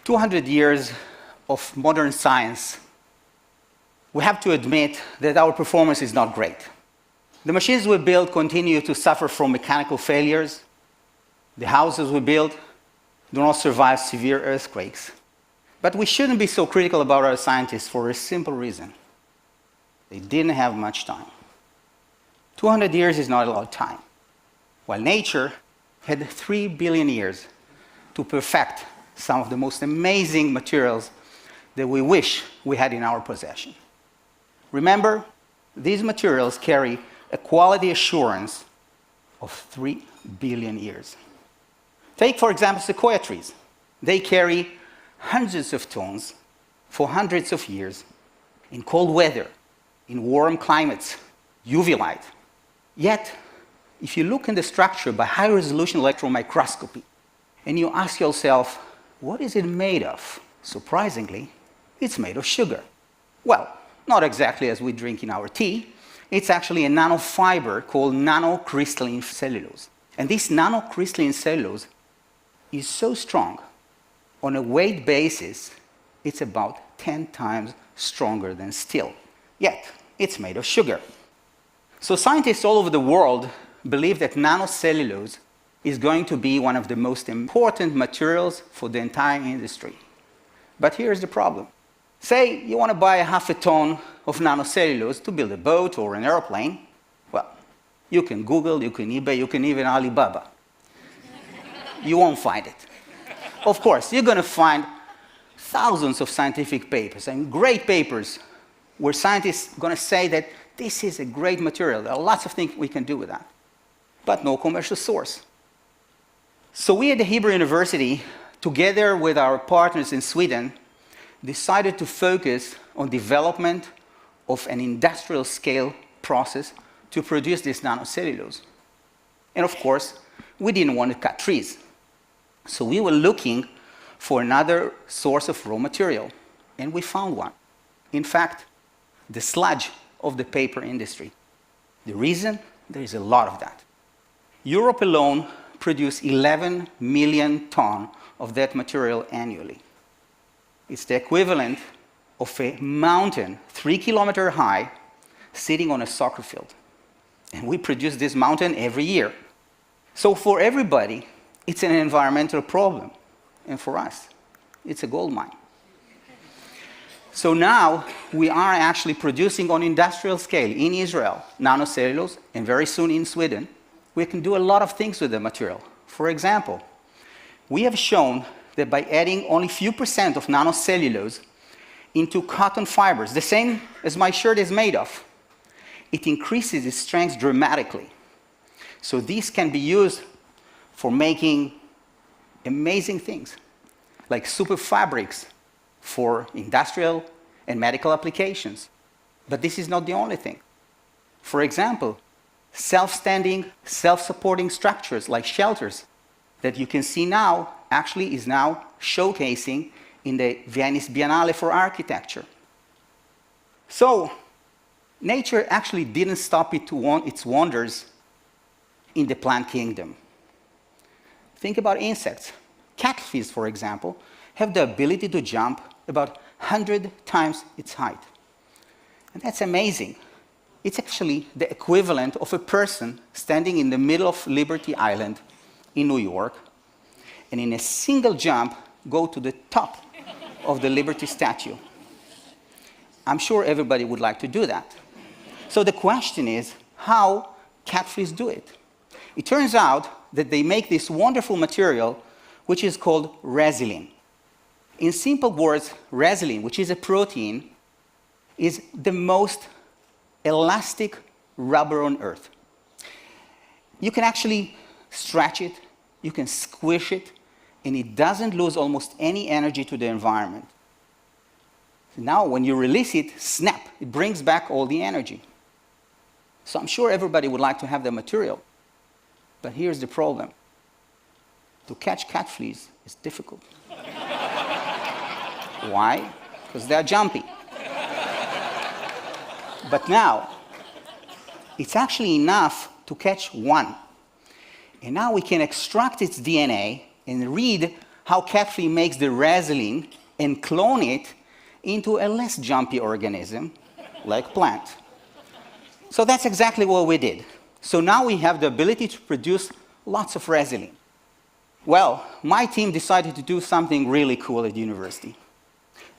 200 years of modern science, we have to admit that our performance is not great. The machines we build continue to suffer from mechanical failures. The houses we build do not survive severe earthquakes. But we shouldn't be so critical about our scientists for a simple reason. They didn't have much time. 200 years is not a lot of time, while nature had 3 billion years to perfect some of the most amazing materials that we wish we had in our possession. Remember, these materials carry a quality assurance of 3 billion years. Take, for example, sequoia trees. They carry hundreds of tons for hundreds of years in cold weather, in warm climates, UV light. Yet, if you look in the structure by high-resolution electron microscopy, and you ask yourself, what is it made of? Surprisingly, it's made of sugar. Well, not exactly as we drink in our tea. It's actually a nanofiber called nanocrystalline cellulose. And this nanocrystalline cellulose is so strong, on a weight basis, it's about 10 times stronger than steel. Yet, it's made of sugar. So scientists all over the world believe that nanocellulose is going to be one of the most important materials for the entire industry. But here's the problem. Say you want to buy half a ton of nanocellulose to build a boat or an airplane. Well, you can Google, you can eBay, you can even Alibaba. You won't find it. Of course, you're going to find thousands of scientific papers, and great papers where scientists are going to say that this is a great material. There are lots of things we can do with that, but no commercial source. So we at the Hebrew University, together with our partners in Sweden, decided to focus on development of an industrial scale process to produce this nanocellulose. And of course, we didn't want to cut trees. So we were looking for another source of raw material, and we found one. In fact, the sludge of the paper industry. The reason? There is a lot of that. Europe alone produces 11 million tons of that material annually. It's the equivalent of a mountain 3 kilometers high sitting on a soccer field. And we produce this mountain every year. So for everybody, it's an environmental problem. And for us, it's a gold mine. So now we are actually producing on industrial scale in Israel nanocellulose, and very soon in Sweden. We can do a lot of things with the material. For example, we have shown that by adding only a few % of nanocellulose into cotton fibers, the same as my shirt is made of, it increases its strength dramatically. So these can be used for making amazing things, like super fabrics for industrial and medical applications. But this is not the only thing. For example, self-standing, self-supporting structures like shelters that you can see now actually is now showcasing in the Venice Biennale for Architecture. So nature actually didn't stop its wonders in the plant kingdom. Think about insects. Cattlefish, for example, have the ability to jump about 100 times its height. And that's amazing. It's actually the equivalent of a person standing in the middle of Liberty Island in New York, and in a single jump, go to the top of the Liberty statue. I'm sure everybody would like to do that. So the question is, how catfish do it? It turns out that they make this wonderful material which is called resilin. In simple words, resilin, which is a protein, is the most elastic rubber on Earth. You can actually stretch it, you can squish it, and it doesn't lose almost any energy to the environment. Now, when you release it, snap, it brings back all the energy. So I'm sure everybody would like to have the material. But here's the problem. To catch catfish is difficult. Why? Because they're jumpy. But now, it's actually enough to catch one. And now we can extract its DNA and read how carefully makes the resin and clone it into a less jumpy organism, like plant. So that's exactly what we did. So now we have the ability to produce lots of resin. Well, my team decided to do something really cool at university.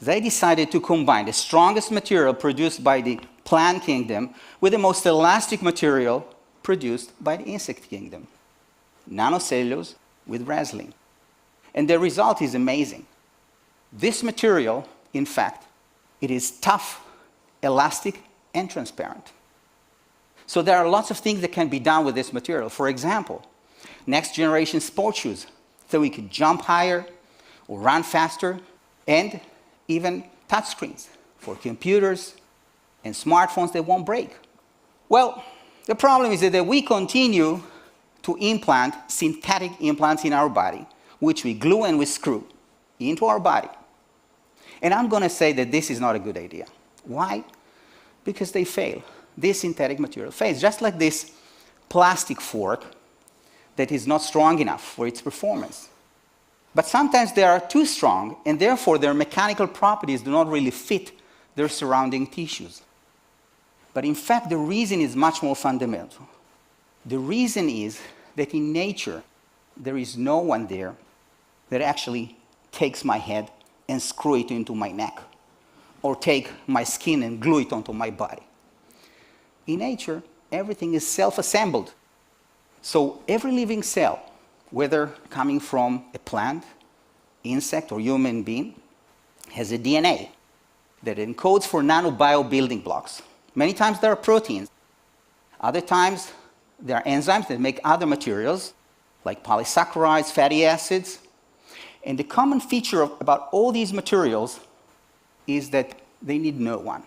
They decided to combine the strongest material produced by the plant kingdom with the most elastic material produced by the insect kingdom. Nanocellulose with resin. And the result is amazing. This material, in fact, it is tough, elastic, and transparent. So there are lots of things that can be done with this material. For example, next generation sports shoes, so we could jump higher or run faster, and even touchscreens for computers and smartphones that won't break. Well, the problem is that we continue to implant synthetic implants in our body, which we glue and we screw into our body. And I'm going to say that this is not a good idea. Why? Because they fail. This synthetic material fails, just like this plastic fork that is not strong enough for its performance. But sometimes they are too strong, and therefore their mechanical properties do not really fit their surrounding tissues. But in fact, the reason is much more fundamental. The reason is that in nature, there is no one there that actually takes my head and screw it into my neck, or take my skin and glue it onto my body. In nature, everything is self-assembled. So every living cell, whether coming from a plant, insect, or human being, has a DNA that encodes for nanobio building blocks. Many times there are proteins. Other times there are enzymes that make other materials, like polysaccharides, fatty acids. And the common feature about all these materials is that they need no one.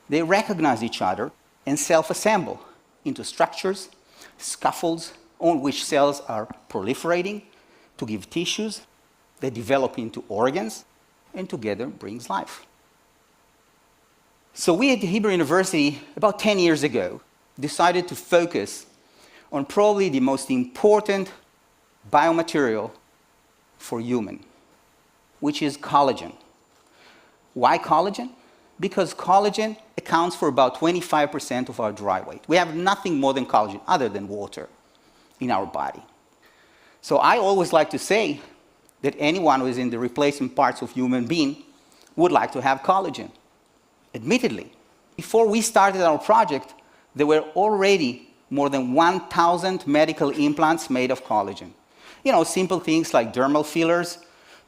They recognize each other and self-assemble into structures, scaffolds, on which cells are proliferating to give tissues that develop into organs, and together brings life. So we at Hebrew University, about 10 years ago, decided to focus on probably the most important biomaterial for human, which is collagen. Why collagen? Because collagen accounts for about 25% of our dry weight. We have nothing more than collagen other than water in our body. So I always like to say that anyone who is in the replacement parts of human being would like to have collagen. Admittedly, before we started our project, there were already more than 1,000 medical implants made of collagen. You know, simple things like dermal fillers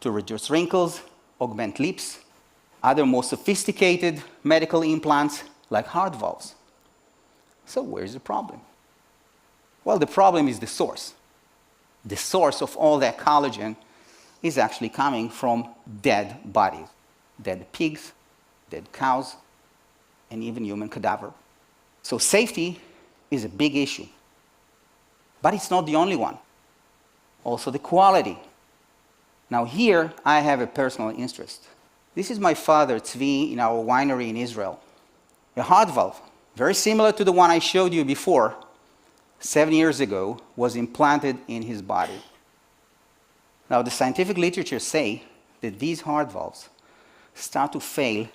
to reduce wrinkles, augment lips, other more sophisticated medical implants like heart valves. So where's the problem? Well, the problem is the source. The source of all that collagen is actually coming from dead bodies, dead pigs, dead cows, and even human cadaver. So safety is a big issue. But it's not the only one. Also the quality. Now here, I have a personal interest. This is my father, Tzvi, in our winery in Israel. A heart valve, very similar to the one I showed you before, 7 years ago, was implanted in his body. Now, the scientific literature say that these heart valves start to fail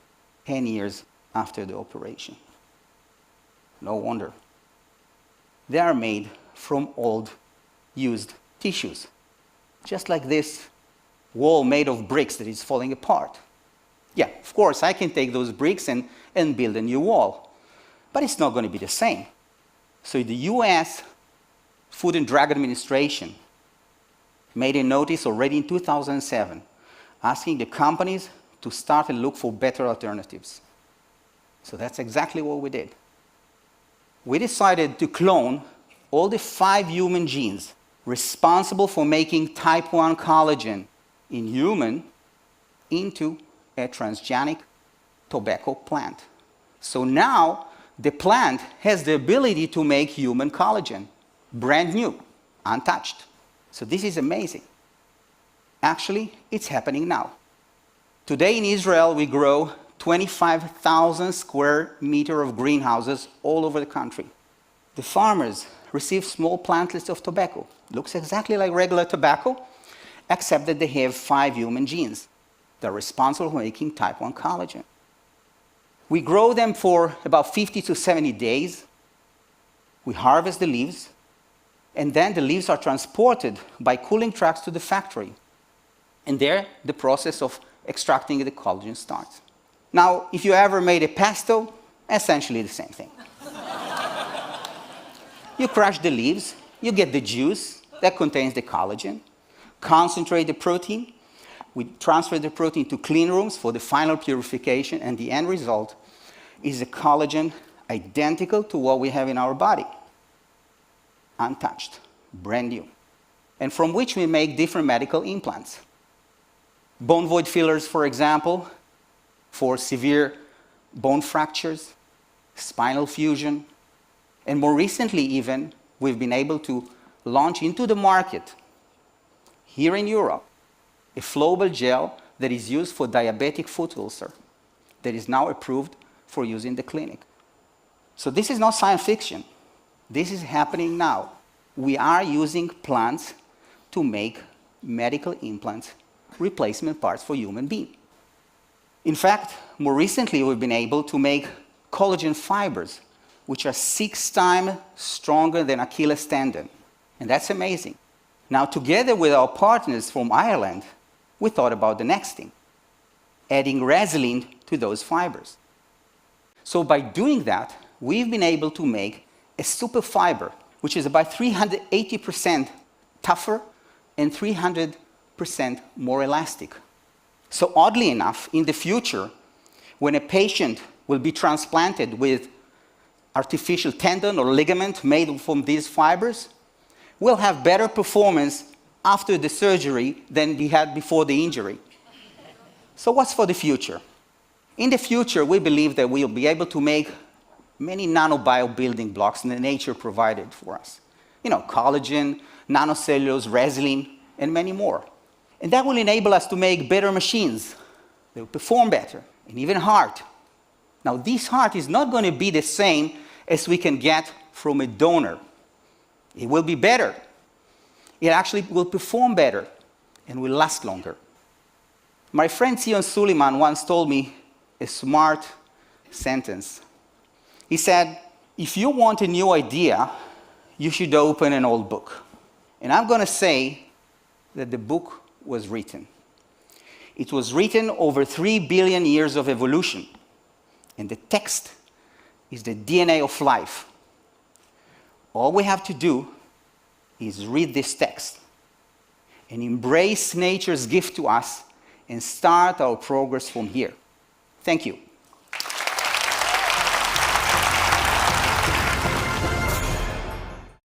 10 years after the operation. No wonder. They are made from old, used tissues, just like this wall made of bricks that is falling apart. Yeah, of course, I can take those bricks and build a new wall, but it's not going to be the same. So the US Food and Drug Administration made a notice already in 2007 asking the companies to start and look for better alternatives. So that's exactly what we did. We decided to clone all the 5 human genes responsible for making type 1 collagen in human into a transgenic tobacco plant. So now the plant has the ability to make human collagen, brand new, untouched. So this is amazing. Actually, it's happening now. Today in Israel, we grow 25,000 square meters of greenhouses all over the country. The farmers receive small plantlets of tobacco. Looks exactly like regular tobacco, except that they have 5 human genes that are responsible for making type 1 collagen. We grow them for about 50 to 70 days. We harvest the leaves, and then the leaves are transported by cooling trucks to the factory. And there, the process of extracting the collagen starts. Now, if you ever made a pesto, essentially the same thing. You crush the leaves, you get the juice that contains the collagen, concentrate the protein, we transfer the protein to clean rooms for the final purification, and the end result is a collagen identical to what we have in our body. Untouched, brand new. And from which we make different medical implants. Bone void fillers, for example, for severe bone fractures, spinal fusion, and more recently even, we've been able to launch into the market, here in Europe, a flowable gel that is used for diabetic foot ulcer, that is now approved for use in the clinic. So this is not science fiction. This is happening now. We are using plants to make medical implants, replacement parts for human beings. In fact, more recently, we've been able to make collagen fibers, which are 6 times stronger than Achilles tendon. And that's amazing. Now, together with our partners from Ireland, we thought about the next thing, adding resin to those fibers. So by doing that, we've been able to make a super fiber, which is about 380% tougher and 300% more elastic. So oddly enough, in the future, when a patient will be transplanted with artificial tendon or ligament made from these fibers, will have better performance after the surgery than he had before the injury. So what's for the future? In the future, we believe that we'll be able to make many nanobio building blocks that nature provided for us. You know, collagen, nanocellulose, resin, and many more. And that will enable us to make better machines. They will perform better, and even heart. Now, this heart is not going to be the same as we can get from a donor. It will be better. It actually will perform better and will last longer. My friend Swadisalman once told me a smart sentence. He said, if you want a new idea, you should open an old book. And I'm going to say that the book was written. It was written over 3 billion years of evolution. And the text is the DNA of life. All we have to do is read this text and embrace nature's gift to us and start our progress from here. Thank you.